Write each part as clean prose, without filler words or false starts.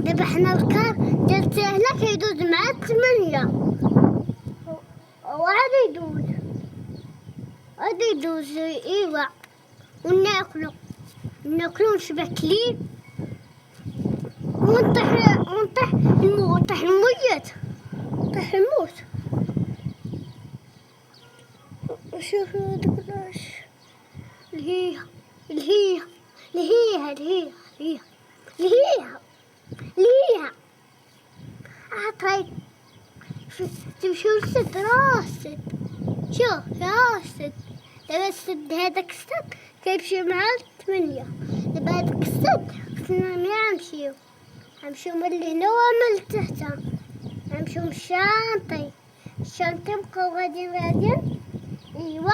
ذبحنا الكار جلس هناك يدوز مع 8 وهذا يدوز ايوه وناكلو نشبه كليب ونطيح الموت طيح الموت. شوفوا هذا ليها عطيت شو السد راسد شوف راسد لما السد هذاك السد كيمشي مع 8 لما هذاك السد كنا نمشيو من اللي هنا ومن تحت نمشيو الشانطي بقاو غاديين ايوا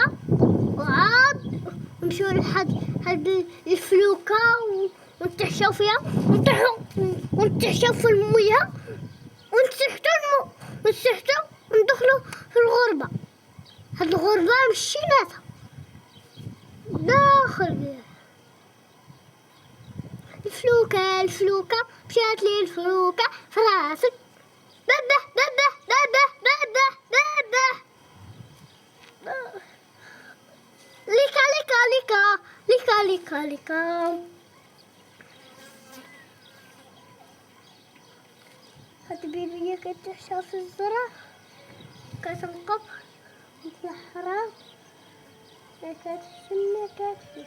وعاد نمشيو لحد الفلوكة ونتحشاو فيها ونتحشاو في المياه ونسحتو وندخلو في الغربة. هاد الغربة مشيناتها داخل الفلوكة مشات لي الفلوكة في راسك. بابا بابا بابا بابا بابا ليكا ليكا ليكا ليكا ليكا ليكا. هاد بيبي كتحشى في الزرع كتنقب متنحرة كتسمى كتفي.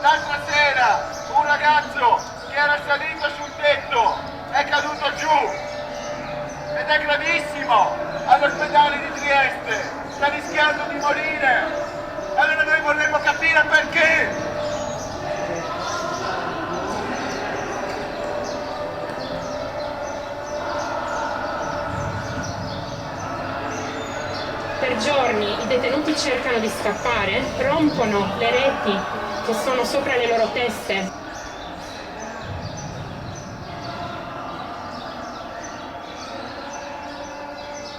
L'altra sera un ragazzo che era salito sul tetto è caduto giù ed è gravissimo all'ospedale di Trieste, sta rischiando di morire. Allora noi vorremmo capire perché. Per giorni i detenuti cercano di scappare, rompono le reti che sono sopra le loro teste.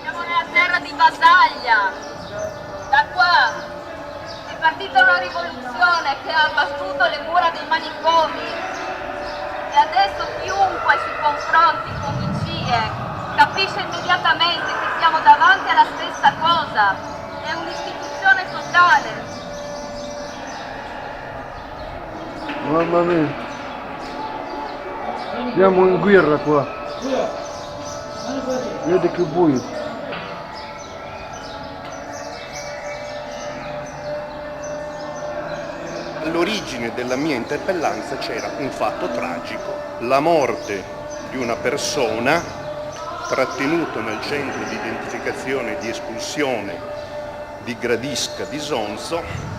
Siamo nella terra di battaglia. Da qua è partita una rivoluzione che ha abbattuto le mura dei manicomi. E adesso chiunque si confronti con i CIE capisce immediatamente che siamo davanti alla stessa cosa. È un'istituzione totale. Mamma mia, siamo in guerra qua. Vedi che buio. All'origine della mia interpellanza c'era un fatto tragico, la morte di una persona trattenuta nel centro di identificazione e di espulsione di Gradisca di Sonzo.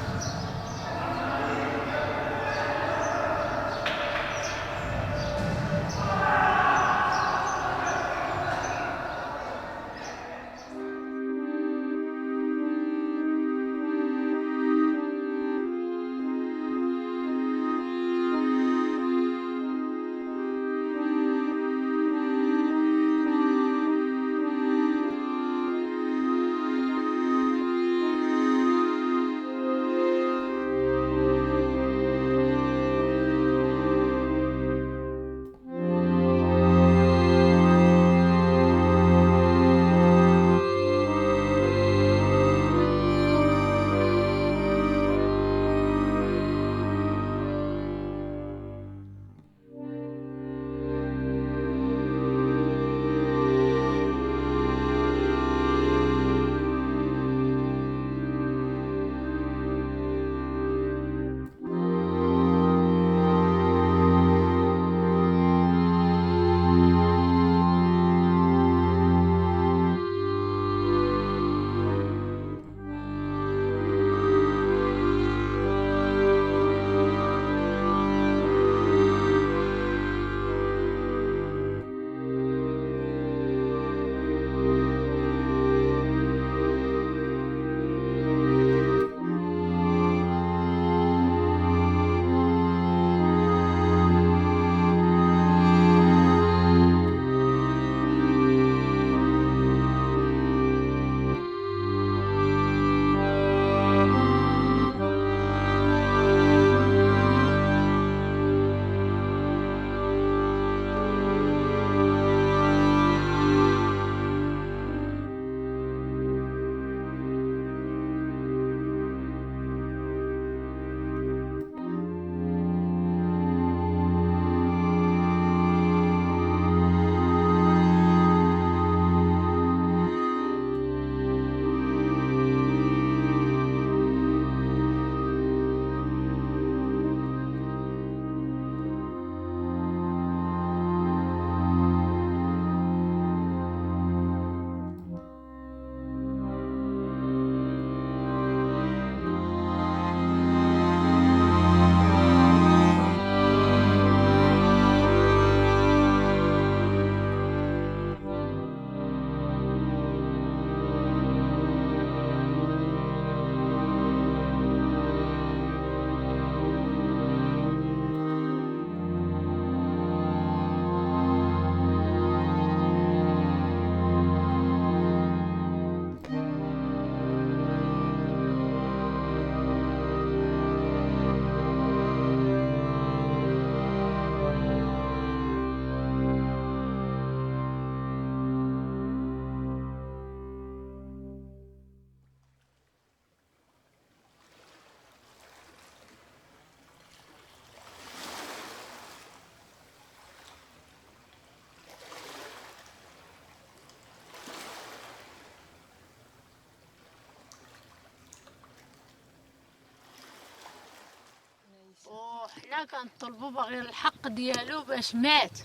حنا كنطلبوا باغي الحق ديالو باش مات.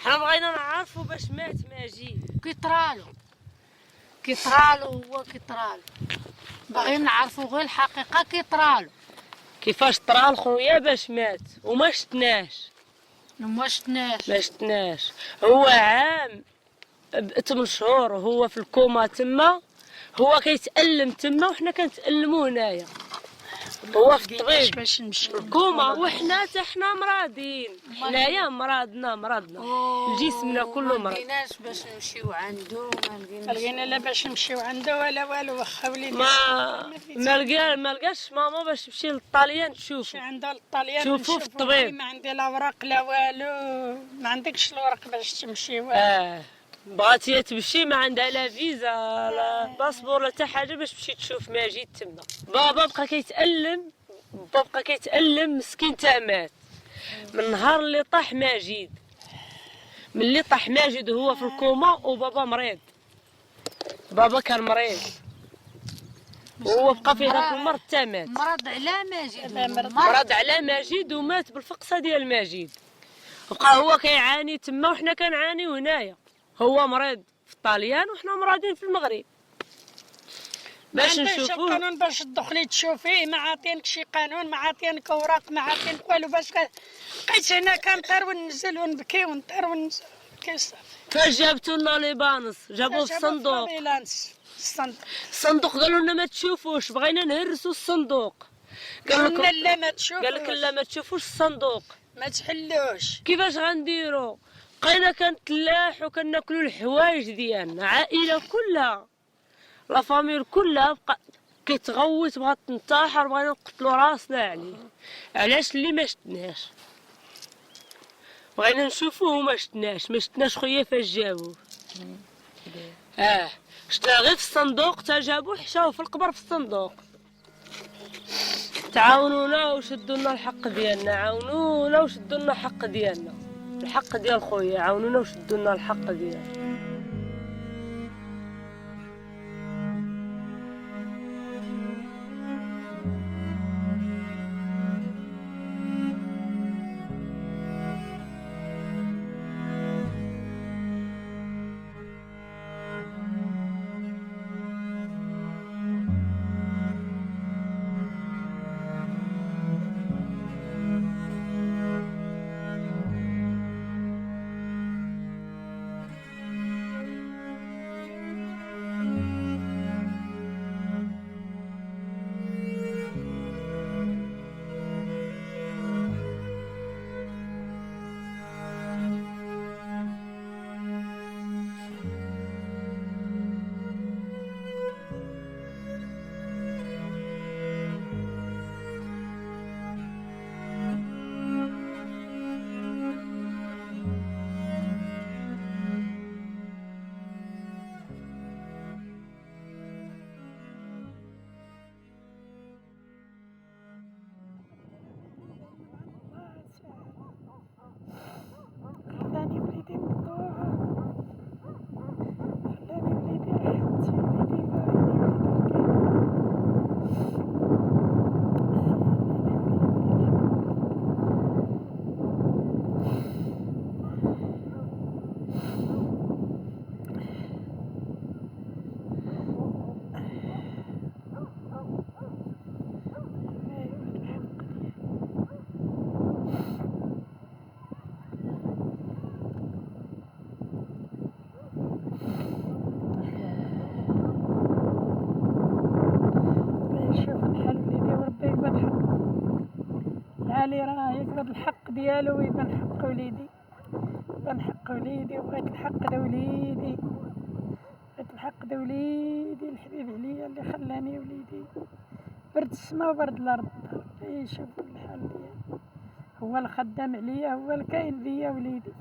حنا بغينا نعرفوا باش مات ماجد، كيطرالو هو كيطرالو، باغيين نعرفوا غير الحقيقه كيطرالو كيفاش طرال خويا باش مات وما شفناش. ما شفناش هو عام 8 شهور وهو في الكوما تما، هو كيتألم تما وحنا كنتألموا هنايا. هو في الطبيب باش نمشي الكوما وحنا حتى حنا مرادين، حنايا مرضنا جسمنا كله مرض. ما لقيناش باش نمشيو عنده، ما لقينا لا باش نمشيو عنده ولا والو. واخا وليدي ما لقاش ماما باش تمشي للطاليان تشوفو عندها للطاليان شوفو في الطبيب. ما عندي لا ورق لا والو، ما عندكش الورق باش تمشي. بغات تمشي ما عندها لا فيزا لا باسبور لا حتى حاجه باش تمشي تشوف ماجد تما. بابا بقى كيتألم مسكين تا مات من نهار اللي طاح ماجد. ملي طاح ماجد هو في الكوما وبابا مريض، بابا كان مريض وهو بقى في هذاك المرض تا مات. مرض على ماجد ومات بالفقصه ديال ماجد. بقى هو كيعاني تما وحنا كنعانيو هنايا. هو مريض في الطاليان وحنا مرادين في المغرب باش نشوفوه. قانون باش تدخلي تشوفيه، ما عاطينك شي قانون، ما عاطينك اوراق، ما عاطينك والو. باش بقيت هنا كنطير وننزل ونبكي ونطير وننزل كيصافي. فاش جابتو لنا ليبانس جابوه في الصندوق. الصندوق قالوا لنا ما تشوفوش، بغينا نهرسوا الصندوق. قالوا لنا لا ما تشوفوش. قال لك لا ما تشوفوش الصندوق، ما تحلوش. كيفاش غنديروا؟ بقينا كنتلاح وكناكلوا الحوايج ديالنا، عائله كلها لا فاميل كلها بقى كتغوت بغات تنتحر، بغينا نقتلوا راسنا عليه. علاش اللي ما شفناش؟ بغينا نشوفوه ما شفناش خويا فاش جابوه. شفنا غير في الصندوق، تا جابوه حشاوه في القبر في الصندوق. تعاونونا وشدوا لنا الحق ديالنا، عاونونا وشدوا لنا الحق ديالنا، الحق ديال خويا عاونونا وشدوا لنا الحق ديالنا. علي راه يقبض الحق ديالو ويبان حق وليدي، يبان حق وليدي. وبغيت الحق دا وليدي، بغيت الحق دا وليدي الحبيب عليا اللي خلاني وليدي برد السما وبرد الارض. يشوف الحال ديالي، هو الخدام عليا، هو الكاين ليا وليدي،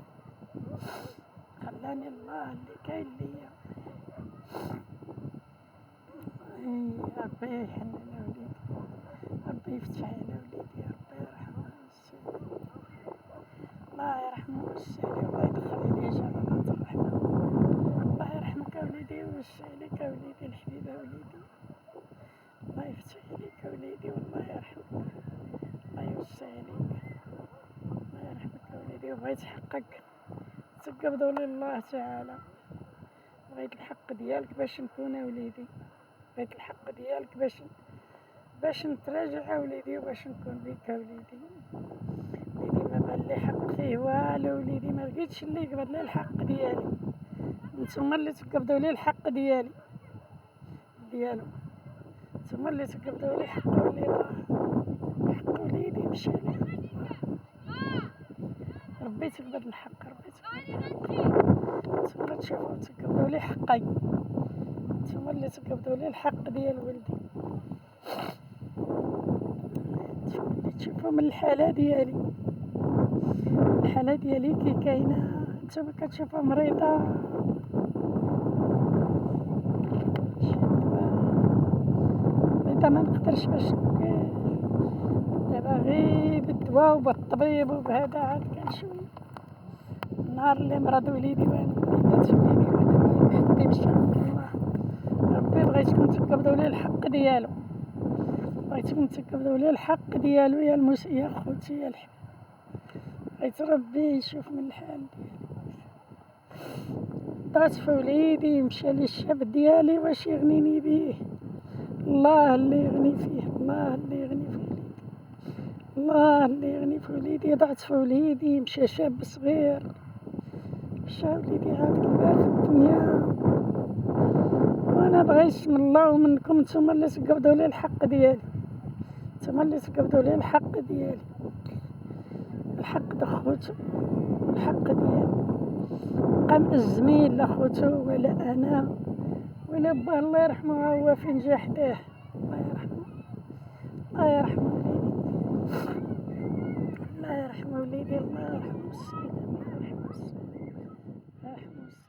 خلاني الله اللي كاين ليا. ربي يحنن وليدي، ربي يفتح على وليدي، ربي يرحمه ويسعدو، الله يرحمه ويسعدو، الله يدخل عليه جنات الرحمة. الله يرحمك وليدي ويوسع عليك وليدي الحبيبة وليدي، الله يفتح عليك وليدي والله يرحمك، الله يوسع عليك. بغيتي حقك تقبضوا لله تعالى. بغيت الحق ديالك باش نكون وليدي، بغيت الحق ديالك باش نتراجع وليدي وباش نكون بك وليدي. وليدي ما بان لي حق فيه والو، وليدي ما لقيتش اللي يقبض لي الحق ديالي. نتوما اللي تقبضوا لي الحق ديالو، نتوما اللي تقبضوا لي حق وليدي مشى لي. ربي تقبض الحق، ربي تقبض الحق. نتوما تشوفوا تقبضوا لي حقي، نتوما اللي تقبضوا لي الحق ديال ولدي. نتوما اللي تشوفوا من الحالة ديالي كي كاينة. نتوما كتشوفوا مريضة ما نقدرش باش دابا غير بالدواء وبالطبيب وبهذا عاد كنشوف. النهار اللي مرض وليدي وانا مات وليدي وانا ما نخدمش عند الله. ربي بغيتكم تقبضوا لي الحق ديالو، بغيتكم تقبضوا لي الحق ديالو يا خوتي يا الحبيب. بغيت ربي يشوف من الحال ديالي. ضغط في وليدي مشى لي الشاب ديالي واش يغنيني بيه؟ الله اللي يغني فيه، الله اللي يغني في وليدي، الله اللي يغني في وليدي. ضغط في وليدي مشى شاب صغير، مشى وليدي عاد كبار في الدنيا. وانا بغيت من الله ومنكم نتوما اللي تقبضوا لي الحق ديالي، نتوما اللي تقبضوا لي الحق ديالي، الحق د خوتو والحق ديالي. بقى مأزمين لا خوتو ولا انا ولا باه الله يرحمه، هو فين جا حداه. الله يرحمه، الله يرحمه وليدي، الله يرحمه وليدي، الله يرحمه السيد، الله يرحمه السيد، الله يرحمه السيد.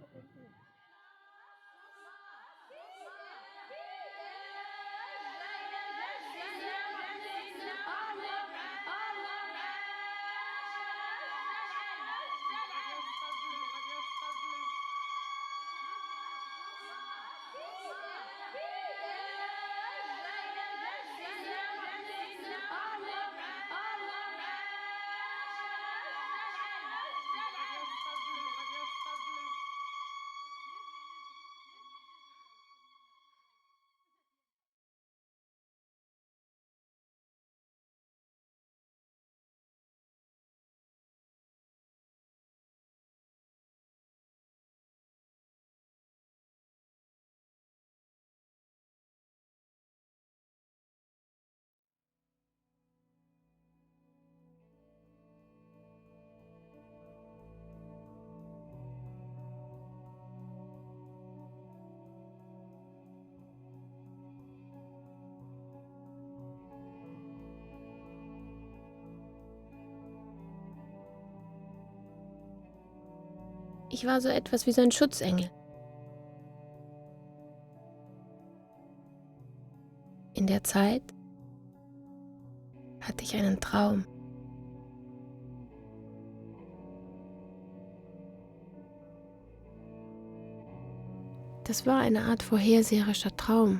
Ich war so etwas wie so ein Schutzengel. In der Zeit hatte ich einen Traum. Das war eine Art vorherseherischer Traum.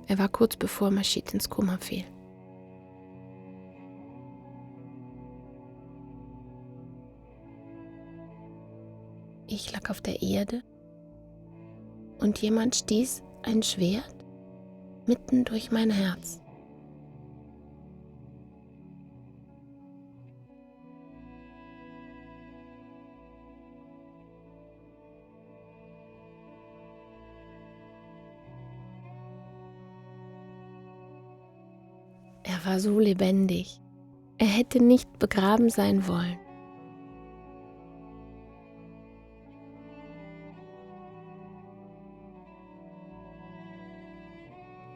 Er war kurz bevor Maschid ins Koma fiel. Ich lag auf der Erde und jemand stieß ein Schwert mitten durch mein Herz. Er war so lebendig. Er hätte nicht begraben sein wollen.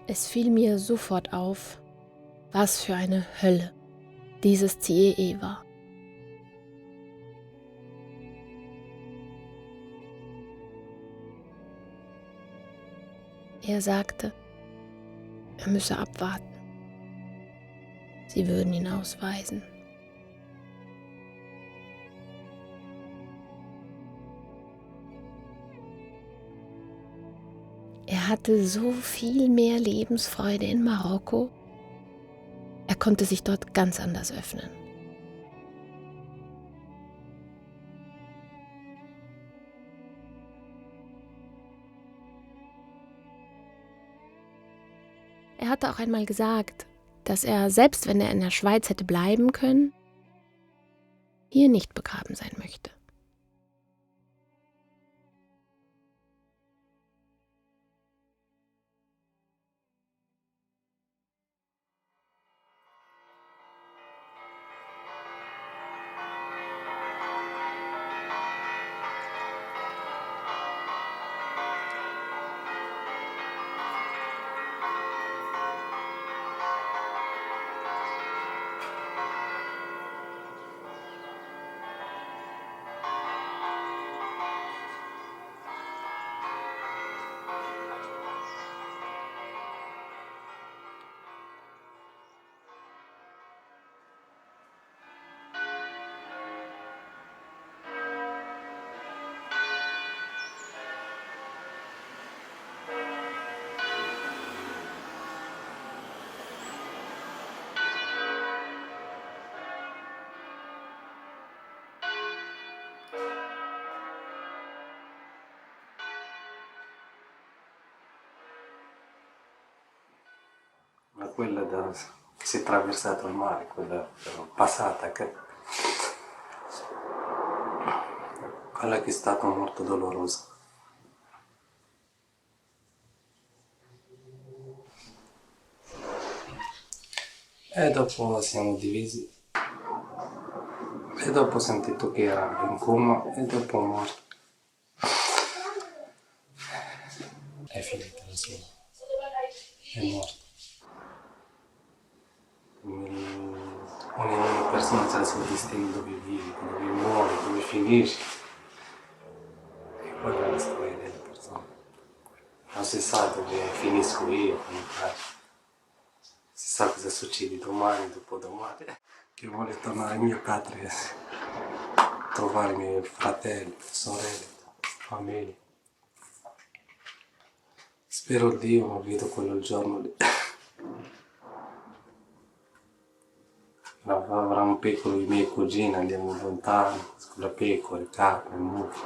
Es fiel mir sofort auf, was für eine Hölle dieses CEE war. Er sagte, er müsse abwarten. Sie würden ihn ausweisen. Er hatte so viel mehr Lebensfreude in Marokko. Er konnte sich dort ganz anders öffnen. Er hatte auch einmal gesagt, dass er, selbst wenn er in der Schweiz hätte bleiben können, hier nicht begraben sein möchte. Ma quella che si è attraversato il mare, quella passata, quella che è stata molto dolorosa. E dopo siamo divisi. E dopo ho sentito che era in coma e dopo morto. È finita la sua. È morto. Ogni persona ha il suo destino, dove vivi, dove muori, dove finisci. E quella è la storia delle persone. Non si sa dove finisco io, si sa cosa succede domani, dopodomani. Che vuole tornare in mia patria, trovare i miei fratelli, sorelle, famiglia. Spero Dio non vedo quello giorno lì. Avrà un piccolo i miei cugini, andiamo lontano, con la pecora, carne, mucche.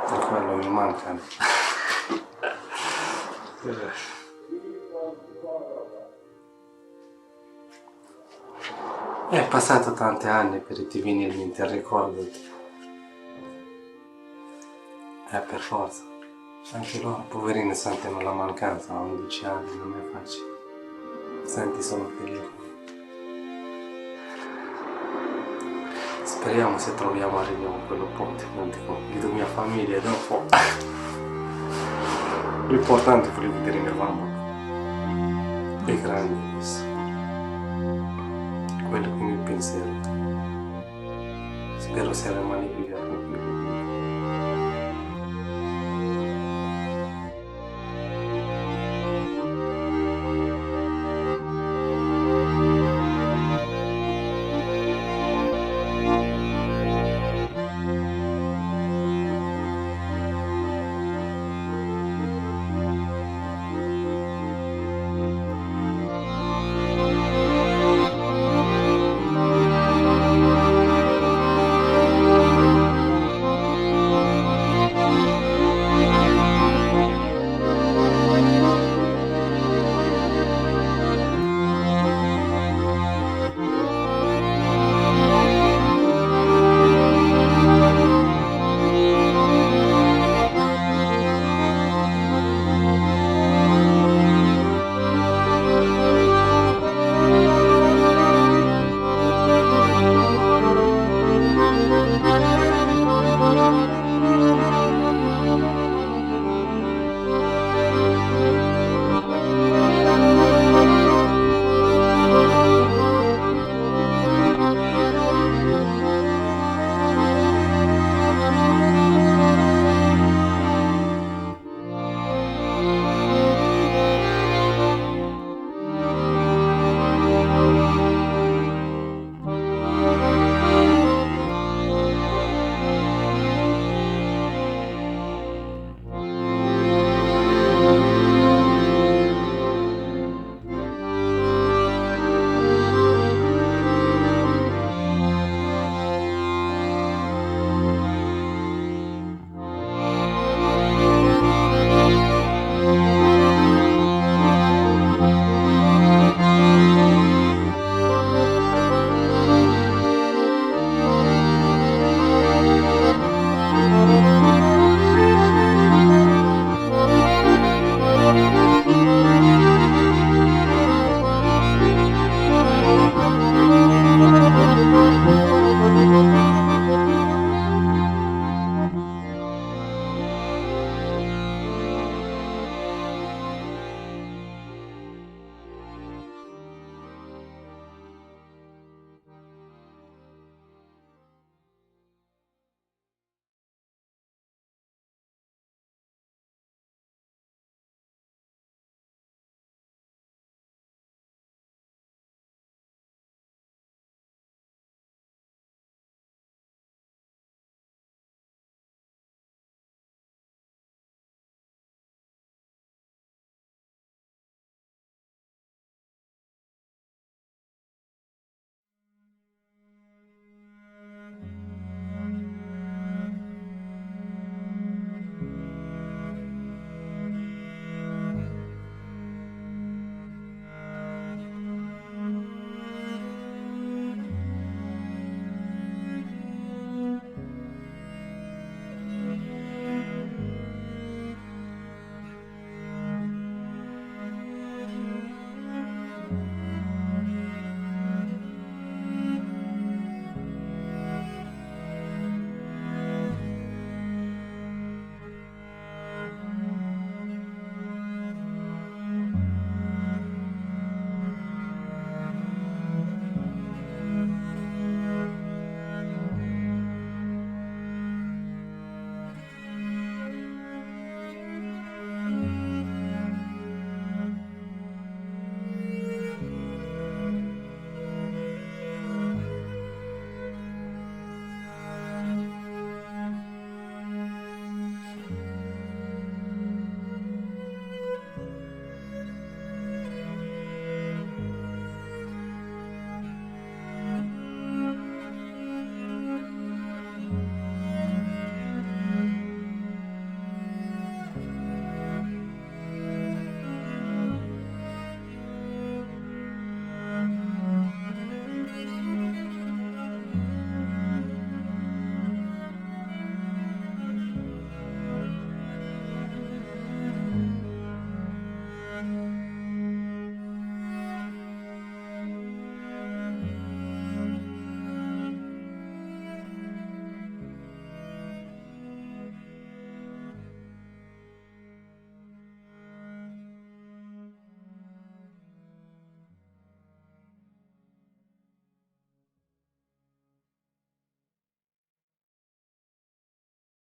E quello mi manca. È passato tanti anni per ti venire in mente, ricordati. Per forza. Anche loro, poverini, sentono la mancanza, a 11 anni, non è facile. Senti solo il telefono. Speriamo se troviamo, arriviamo a quello ponte, non dico, vedo mia famiglia e dopo. L'importante è voglio vedere mia mamma. È grande adesso. Quello che mi pensiero. Spero sia le mani qui.